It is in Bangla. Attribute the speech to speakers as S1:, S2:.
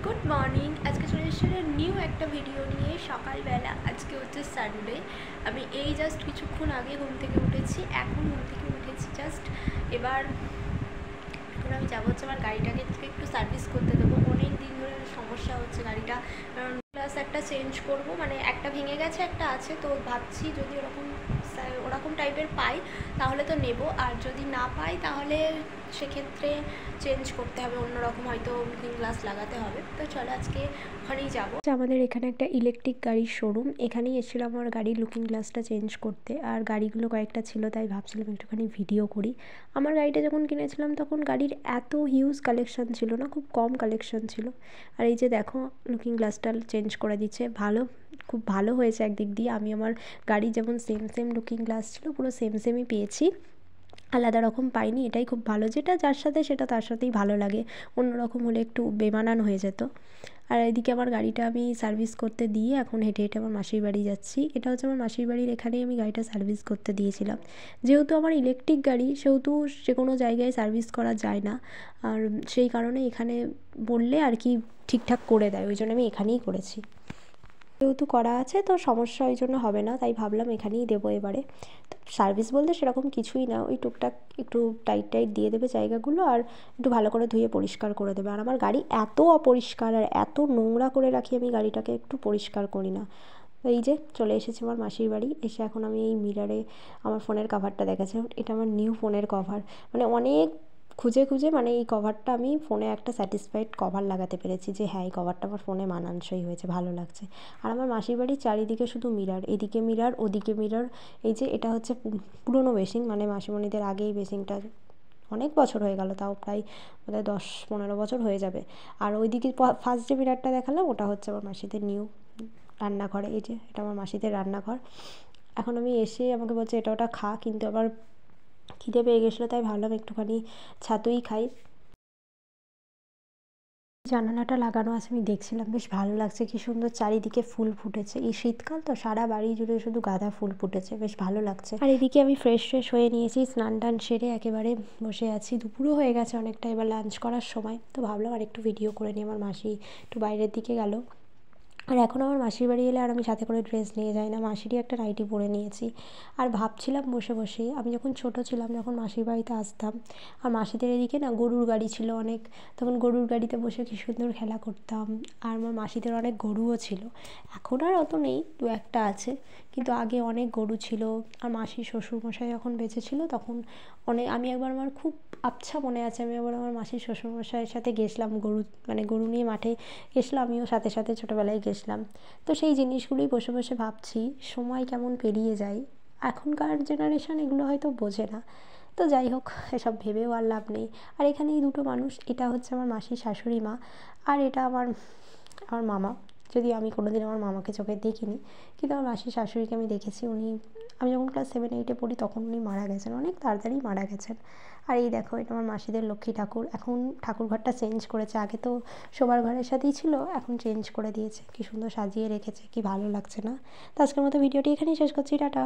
S1: Good morning. আজকে চলে এসেছি নিউ একটা ভিডিও নিয়ে সকালবেলা। আজকে হচ্ছে সানডে। আমি এই জাস্ট কিছুক্ষণ আগে ঘুম থেকে উঠেছি। এখন ঘুম থেকে উঠেছি জাস্ট। এবার আমি যাবো হচ্ছে আমার গাড়িটাকে একটু সার্ভিস করতে দেবো। অনেক দিন ধরে সমস্যা হচ্ছে গাড়িটা, কারণ প্লাস একটা চেঞ্জ করব, মানে একটা ভেঙে গেছে, একটা আছে। তো ভাবছি যদি ওরকম টাইপের পাই তাহলে তো নেব, আর যদি না পাই তাহলে সেক্ষেত্রে চেঞ্জ করতে হবে, অন্যরকম হয়তো লুকিং গ্লাস লাগাতে হবে। তো চলো আজকে ওখানেই যাবো। আমাদের এখানে একটা ইলেকট্রিক গাড়ির শোরুম, এখানেই এসেছিলাম আমার গাড়ির লুকিং গ্লাসটা চেঞ্জ করতে। আর গাড়িগুলো কয়েকটা ছিল, তাই ভাবছিলাম একটুখানি ভিডিও করি। আমার গাড়িটা যখন কিনেছিলাম তখন গাড়ির এত হিউজ কালেকশান ছিল না, খুব কম কালেকশান ছিল। আর এই যে দেখো লুকিং গ্লাসটা চেঞ্জ করে দিচ্ছে, খুব ভালো হয়েছে একদিক দিয়ে। আমি আমার গাড়ি যেমন সেম লুকিং গ্লাস ছিল পুরো সেমই পেয়েছি, আলাদা রকম পাইনি। এটাই খুব ভালো, যেটা যার সাথে সেটা তার সাথেই ভালো লাগে, অন্যরকম হলে একটু বেমানান হয়ে যেত। আর এদিকে আমার গাড়িটা আমি সার্ভিস করতে দিয়ে এখন হেঁটে হেঁটে আমার মাসির বাড়ি যাচ্ছি। এটা হচ্ছে আমার মাসির বাড়ির এখানেই আমি গাড়িটা সার্ভিস করতে দিয়েছিলাম। যেহেতু আমার ইলেকট্রিক গাড়ি, সেহেতু যে কোনো জায়গায় সার্ভিস করা যায় না, আর সেই কারণে এখানে বললে আর কি ঠিকঠাক করে দেয়, ওই জন্য আমি এখানেই করেছি। যেহেতু করা আছে তো সমস্যা ওই জন্য হবে না, তাই ভাবলাম এখানেই দেবো এবারে। সার্ভিস বলতে সেরকম কিছুই না, ওই টুকটাক একটু টাইট দিয়ে দেবে জায়গাগুলো, আর একটু ভালো করে ধুয়ে পরিষ্কার করে দেবে। আর আমার গাড়ি এত অপরিষ্কার আর এত নোংরা করে রাখি, আমি গাড়িটাকে একটু পরিষ্কার করি না। এই যে চলে এসেছি আমার মাসির বাড়ি। এসে এখন আমি এই মিররে আমার ফোনের কভারটা দেখেছি, এটা আমার নিউ ফোনের কভার। মানে অনেক খুঁজে মানে এই কভারটা আমি ফোনে একটা স্যাটিসফাইড কভার লাগাতে পেরেছি, যে হ্যাঁ এই কভারটা আমার ফোনে মানানসই হয়েছে, ভালো লাগছে। আর আমার মাসির বাড়ির চারিদিকে শুধু মিরর, এদিকে মিরর ওদিকে মিরর। এই যে এটা হচ্ছে পুরনো বেসিন, মানে মাসিমণিদের আগে এই বেসিনটা অনেক বছর হয়ে গেল, তাও প্রায় বোধহয় 10-15 বছর হয়ে যাবে। আর ওইদিকে ফার্স্ট যে মিররটা দেখালাম ওটা হচ্ছে আমার মাসিদের নিউ রান্নাঘরে। এই যে এটা আমার মাসিদের রান্নাঘর। এখন আমি এসে আমাকে বলছে এটা ওটা খা, কিন্তু আবার খিদে পেয়ে গেছিলো, তাই ভাবলাম একটুখানি ছাতুই খাই। জানালাটা লাগানো আছে, আমি দেখছিলাম, বেশ ভালো লাগছে, কি সুন্দর চারিদিকে ফুল ফুটেছে। এই শীতকাল তো সারা বাড়ি জুড়ে শুধু গাঁদা ফুল ফুটেছে, বেশ ভালো লাগছে। আর এদিকে আমি ফ্রেশ হয়ে নিয়েছি, স্নান টান সেরে একেবারে বসে আছি। দুপুরও হয়ে গেছে অনেকটা, এবার লাঞ্চ করার সময়। তো ভাবলাম আর একটু ভিডিও করে নিই। আমার মাসি একটু বাইরের দিকে গেল। আর এখন আমার মাসির বাড়ি এলে আর আমি সাথে করে ড্রেস নিয়ে যাই না, মাসিরই একটা নাইটি পরে নিয়েছি। আর ভাবছিলাম বসে আমি যখন ছোটো ছিলাম, যখন মাসির বাড়িতে আসতাম, আর মাসিদের এদিকে না গরুর গাড়ি ছিল অনেক, তখন গরুর গাড়িতে বসে কী সুন্দর খেলা করতাম। আর আমার মাসিদের অনেক গরুও ছিল, এখন আর অত নেই, দু একটা আছে, কিন্তু আগে অনেক গরু ছিল। আর মাসির শ্বশুরমশাই যখন বেঁচে ছিল তখন আমি একবার, আমার খুব আবছা মনে আছে, আমি একবার আমার মাসির শ্বশুরমশাইয়ের সাথে গেছিলাম, গরু নিয়ে মাঠে গেছিলাম, আমিও সাথে ছোটোবেলায় গেছিলাম। তো সেই জিনিসগুলোই বসে ভাবছি, সময় কেমন পেরিয়ে যায়। এখনকার জেনারেশন এগুলো হয়তো বোঝে না। তো যাই হোক, এসব ভেবেও আর লাভ নেই। আর এখানে এই দুটো মানুষ, এটা হচ্ছে আমার মাসির শাশুড়ি মা, আর এটা আমার মামা। যদিও আমি কোনোদিন আমার মামাকে চোখে দেখিনি, কিন্তু আমার মাসির শাশুড়িকে আমি দেখেছি। আমি যখন ক্লাস 7-8 পড়ি তখন উনি মারা গেছেন, অনেক তাড়াতাড়ি মারা গেছেন। আর এই দেখো, এটা আমার মাসিদের লক্ষ্মী ঠাকুর। এখন ঠাকুরঘরটা চেঞ্জ করেছে, আগে তো শোবার ঘরের সাথেই ছিল, এখন চেঞ্জ করে দিয়েছে। কি সুন্দর সাজিয়ে রেখেছে, কি ভালো লাগছে না? তো আজকের মতো ভিডিওটি এখানেই শেষ করছি, টাটা।